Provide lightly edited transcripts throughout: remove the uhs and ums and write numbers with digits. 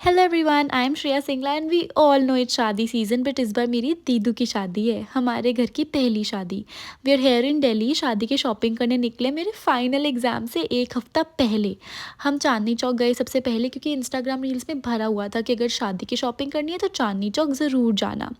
Hello everyone, I am Shreya Singla and we all know it's shaadi season. But इस बार मेरी दीदू की शादी है, हमारे घर की पहली शादी। We are here in Delhi, शादी की शॉपिंग करने निकले मेरे फाइनल एग्ज़ाम से एक हफ़्ता पहले। हम चांदनी चौक गए सबसे पहले, क्योंकि इंस्टाग्राम रील्स में भरा हुआ था कि अगर शादी की शॉपिंग करनी है तो चांदनी चौक ज़रूर जाना।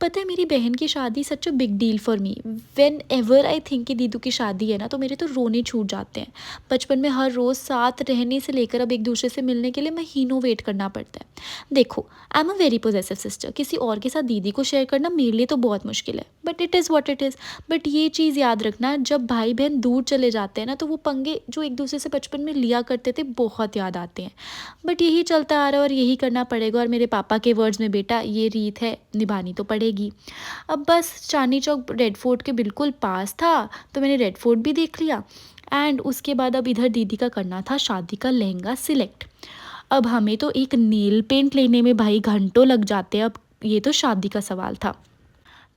पता है, मेरी बहन की शादी such a big deal for me. Whenever I think कि दीदू की शादी है ना, तो मेरे तो रोने छूट जाते हैं। बचपन में हर रोज़ साथ रहने से लेकर अब एक दूसरे से मिलने के लिए महीनों वेट करना पड़ता है। देखो, I am a very possessive sister, किसी और के साथ दीदी को शेयर करना मेरे लिए तो बहुत मुश्किल है, but it is what it is. But ये चीज़ याद रखना, जब भाई बहन दूर चले जाते हैं ना, तो वो पंगे जो एक दूसरे से बचपन में लिया करते थे बहुत याद आते हैं। बट यही चलता आ रहा है और यही करना पड़ेगा, और मेरे पापा के वर्ड्स में, बेटा ये रीत है, निभानी तो पड़ेगी। अब बस चांदनी चौक रेड फोर्ट के बिल्कुल पास था, तो मैंने रेड फोर्ट भी देख लिया। एंड उसके बाद अब इधर दीदी का करना था शादी का लहंगा सिलेक्ट। अब हमें तो एक नेल पेंट लेने में भाई घंटों लग जाते हैं, अब ये तो शादी का सवाल था।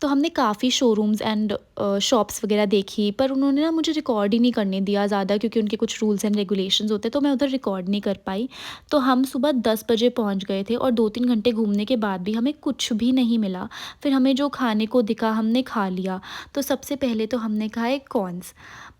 तो हमने काफ़ी शोरूम्स एंड शॉप्स वगैरह देखी, पर उन्होंने ना मुझे रिकॉर्ड ही नहीं करने दिया ज़्यादा, क्योंकि उनके कुछ रूल्स एंड रेगुलेशंस होते हैं, तो मैं उधर रिकॉर्ड नहीं कर पाई। तो हम सुबह 10 बजे पहुंच गए थे, और 2-3 घंटे घूमने के बाद भी हमें कुछ भी नहीं मिला। फिर हमें जो खाने को दिखा हमने खा लिया। तो सबसे पहले तो हमने खाए कॉर्न्स।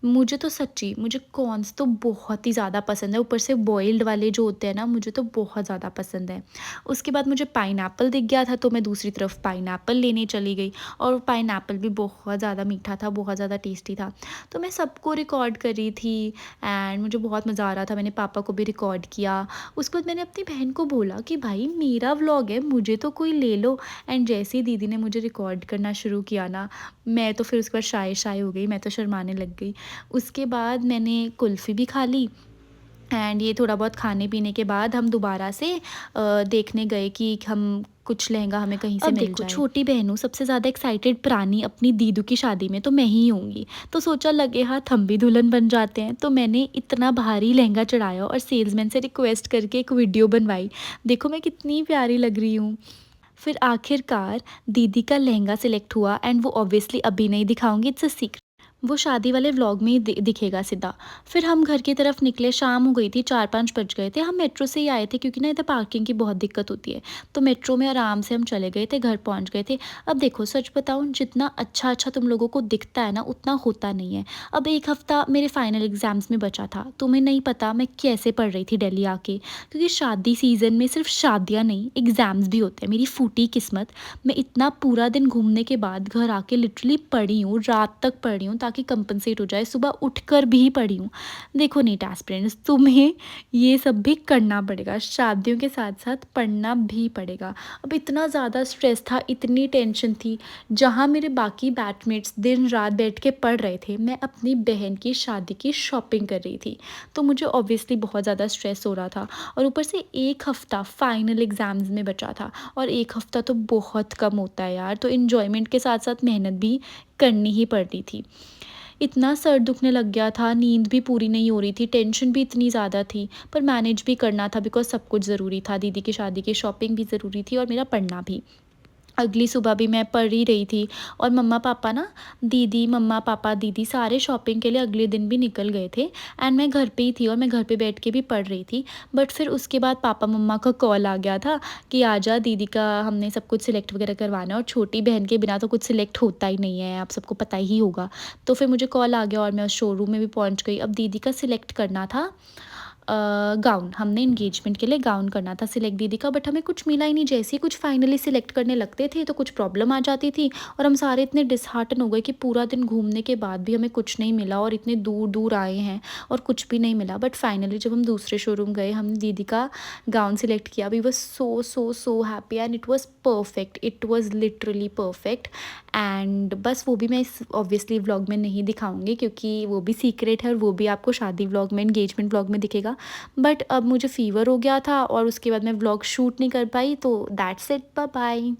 मुझे तो सच्ची, मुझे कॉर्न्स तो बहुत ही ज़्यादा पसंद है, ऊपर से बॉइल्ड वाले जो होते हैं ना, मुझे तो बहुत ज़्यादा पसंद है। उसके बाद मुझे पाइनएप्पल दिख गया था, तो मैं दूसरी तरफ पाइनएप्पल लेने चली गई। और पाइनएप्पल भी बहुत ज़्यादा मीठा था, बहुत ज़्यादा टेस्टी था। तो मैं सबको रिकॉर्ड कर रही थी एंड मुझे बहुत मज़ा आ रहा था। मैंने पापा को भी रिकॉर्ड किया। उसके बाद मैंने अपनी बहन को बोला कि भाई मेरा व्लॉग है, मुझे तो कोई ले लो। एंड जैसे ही दीदी ने मुझे रिकॉर्ड करना शुरू किया ना, मैं तो फिर उसके बाद शाय शाय हो गई, मैं तो शर्माने लग गई। उसके बाद मैंने कुल्फ़ी भी खा ली। एंड ये थोड़ा बहुत खाने पीने के बाद हम दोबारा से देखने गए कि हम कुछ लहंगा हमें कहीं से अब मिल देखो, जाए। छोटी बहन हूँ, सबसे ज़्यादा एक्साइटेड प्राणी अपनी दीदू की शादी में तो मैं ही होंगी। तो सोचा लगे हाथ हम भी दुल्हन बन जाते हैं। तो मैंने इतना भारी लहंगा चढ़ाया और सेल्समैन से रिक्वेस्ट करके एक वीडियो बनवाई। देखो मैं कितनी प्यारी लग रही हूँ। फिर आखिरकार दीदी का लहंगा सिलेक्ट हुआ, एंड वो ऑब्वियसली अभी नहीं दिखाऊंगी, इट्स अ सीक्रेट। वो शादी वाले व्लॉग में ही दिखेगा सीधा। फिर हम घर की तरफ निकले, शाम हो गई थी, 4-5 बज गए थे। हम मेट्रो से ही आए थे, क्योंकि ना इधर पार्किंग की बहुत दिक्कत होती है। तो मेट्रो में आराम से हम चले गए थे, घर पहुंच गए थे। अब देखो सच बताऊं, जितना अच्छा अच्छा तुम लोगों को दिखता है ना, उतना होता नहीं है। अब एक हफ्ता मेरे फाइनल एग्जाम्स में बचा था। तुम्हें नहीं पता मैं कैसे पढ़ रही थी दिल्ली आके, क्योंकि शादी सीज़न में सिर्फ शादियाँ नहीं, एग्ज़ाम्स भी होते हैं। मेरी फूटी किस्मत, मैं इतना पूरा दिन घूमने के बाद घर आके लिटरली पढ़ी हूँ, रात तक पढ़ी हूँ ताकि कंपनसेट हो जाए, सुबह उठकर भी पढ़ी हूँ। देखो नीट एस्पिरेंट्स, तुम्हें ये सब भी करना पड़ेगा, शादियों के साथ साथ पढ़ना भी पड़ेगा। अब इतना ज़्यादा स्ट्रेस था, इतनी टेंशन थी। जहाँ मेरे बाकी बैचमेट्स दिन रात बैठ के पढ़ रहे थे, मैं अपनी बहन की शादी की शॉपिंग कर रही थी। तो मुझे ऑब्वियसली बहुत ज़्यादा स्ट्रेस हो रहा था, और ऊपर से एक हफ़्ता फाइनल एग्ज़ाम्स में बचा था। और एक हफ़्ता तो बहुत कम होता है यार, तो इन्जॉयमेंट के साथ साथ मेहनत भी करनी ही पड़ रही थी। इतना सर दुखने लग गया था, नींद भी पूरी नहीं हो रही थी, टेंशन भी इतनी ज़्यादा थी, पर मैनेज भी करना था, बिकॉज़ सब कुछ ज़रूरी था। दीदी की शादी की शॉपिंग भी ज़रूरी थी, और मेरा पढ़ना भी। अगली सुबह भी मैं पढ़ ही रही थी। और मम्मा पापा ना, दीदी मम्मा पापा दीदी सारे शॉपिंग के लिए अगले दिन भी निकल गए थे। एंड मैं घर पे ही थी, और मैं घर पे बैठ के भी पढ़ रही थी। बट फिर उसके बाद पापा मम्मा का कॉल आ गया था कि आजा, दीदी का हमने सब कुछ सिलेक्ट वगैरह करवाना है, और छोटी बहन के बिना तो कुछ सिलेक्ट होता ही नहीं है, आप सबको पता ही होगा। तो फिर मुझे कॉल आ गया, और मैं उस शोरूम में भी पहुंच गई। अब दीदी का सिलेक्ट करना था गाउन। हमने इंगेजमेंट के लिए गाउन करना था सिलेक्ट दीदी का, बट हमें कुछ मिला ही नहीं। जैसे ही कुछ फाइनली सिलेक्ट करने लगते थे तो कुछ प्रॉब्लम आ जाती थी, और हम सारे इतने डिसहार्टन हो गए कि पूरा दिन घूमने के बाद भी हमें कुछ नहीं मिला, और इतने दूर दूर आए हैं और कुछ भी नहीं मिला। बट फाइनली जब हम दूसरे शोरूम गए, हमने दीदी का गाउन सिलेक्ट किया। We was so so so happy, and it was perfect, it was literally perfect. And बस वो भी मैं इस ऑब्वियसली व्लॉग में नहीं दिखाऊंगी, क्योंकि वो भी सीक्रेट है, और वो भी आपको शादी व्लॉग में, एंगेजमेंट व्लॉग में दिखेगा। बट अब मुझे फ़ीवर हो गया था, और उसके बाद मैं व्लॉग शूट नहीं कर पाई, तो दैट्स इट, बाय बाय।